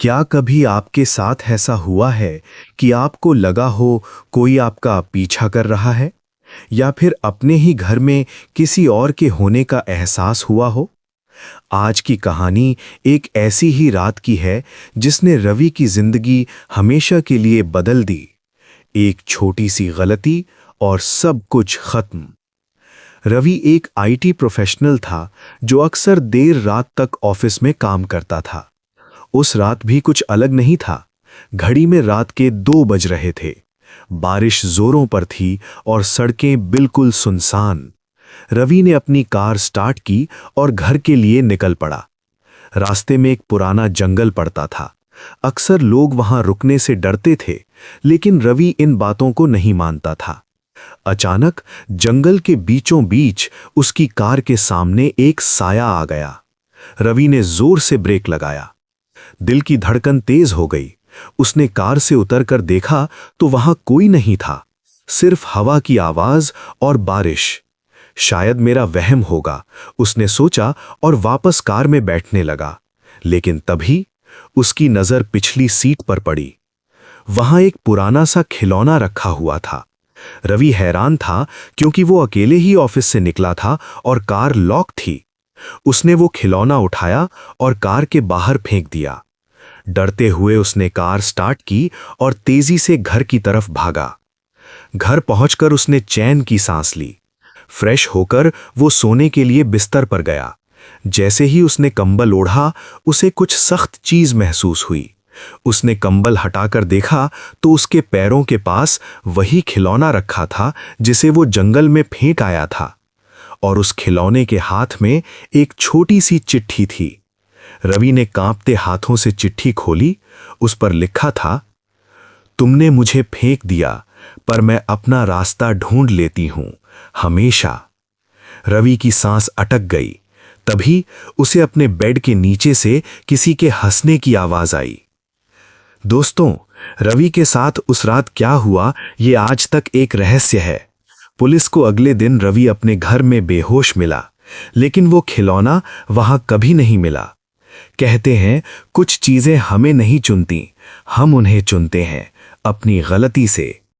क्या कभी आपके साथ ऐसा हुआ है कि आपको लगा हो कोई आपका पीछा कर रहा है, या फिर अपने ही घर में किसी और के होने का एहसास हुआ हो? आज की कहानी एक ऐसी ही रात की है जिसने रवि की जिंदगी हमेशा के लिए बदल दी। एक छोटी सी गलती और सब कुछ खत्म। रवि एक आईटी प्रोफेशनल था जो अक्सर देर रात तक ऑफिस में काम करता था। उस रात भी कुछ अलग नहीं था। घड़ी में रात के 2 बज रहे थे। बारिश जोरों पर थी और सड़कें बिल्कुल सुनसान। रवि ने अपनी कार स्टार्ट की और घर के लिए निकल पड़ा। रास्ते में एक पुराना जंगल पड़ता था। अक्सर लोग वहां रुकने से डरते थे, लेकिन रवि इन बातों को नहीं मानता था। अचानक जंगल के बीचों बीच उसकी कार के सामने एक साया आ गया। रवि ने जोर से ब्रेक लगाया। दिल की धड़कन तेज हो गई। उसने कार से उतरकर देखा तो वहां कोई नहीं था, सिर्फ हवा की आवाज और बारिश। शायद मेरा वहम होगा, उसने सोचा और वापस कार में बैठने लगा। लेकिन तभी उसकी नजर पिछली सीट पर पड़ी। वहां एक पुराना सा खिलौना रखा हुआ था। रवि हैरान था क्योंकि वो अकेले ही ऑफिस से निकला था और कार लॉक थी। उसने वो खिलौना उठाया और कार के बाहर फेंक दिया। डरते हुए उसने कार स्टार्ट की और तेजी से घर की तरफ भागा। घर पहुंचकर उसने चैन की सांस ली। फ्रेश होकर वो सोने के लिए बिस्तर पर गया। जैसे ही उसने कंबल ओढ़ा, उसे कुछ सख्त चीज महसूस हुई। उसने कंबल हटाकर देखा तो उसके पैरों के पास वही खिलौना रखा था जिसे वो जंगल में फेंक आया था, और उस खिलौने के हाथ में एक छोटी सी चिट्ठी थी। रवि ने कांपते हाथों से चिट्ठी खोली। उस पर लिखा था, तुमने मुझे फेंक दिया, पर मैं अपना रास्ता ढूंढ लेती हूं हमेशा। रवि की सांस अटक गई। तभी उसे अपने बेड के नीचे से किसी के हंसने की आवाज आई। दोस्तों, रवि के साथ उस रात क्या हुआ, ये आज तक एक रहस्य है। पुलिस को अगले दिन रवि अपने घर में बेहोश मिला, लेकिन वो खिलौना वहां कभी नहीं मिला। कहते हैं, कुछ चीजें हमें नहीं चुनती, हम उन्हें चुनते हैं अपनी गलती से।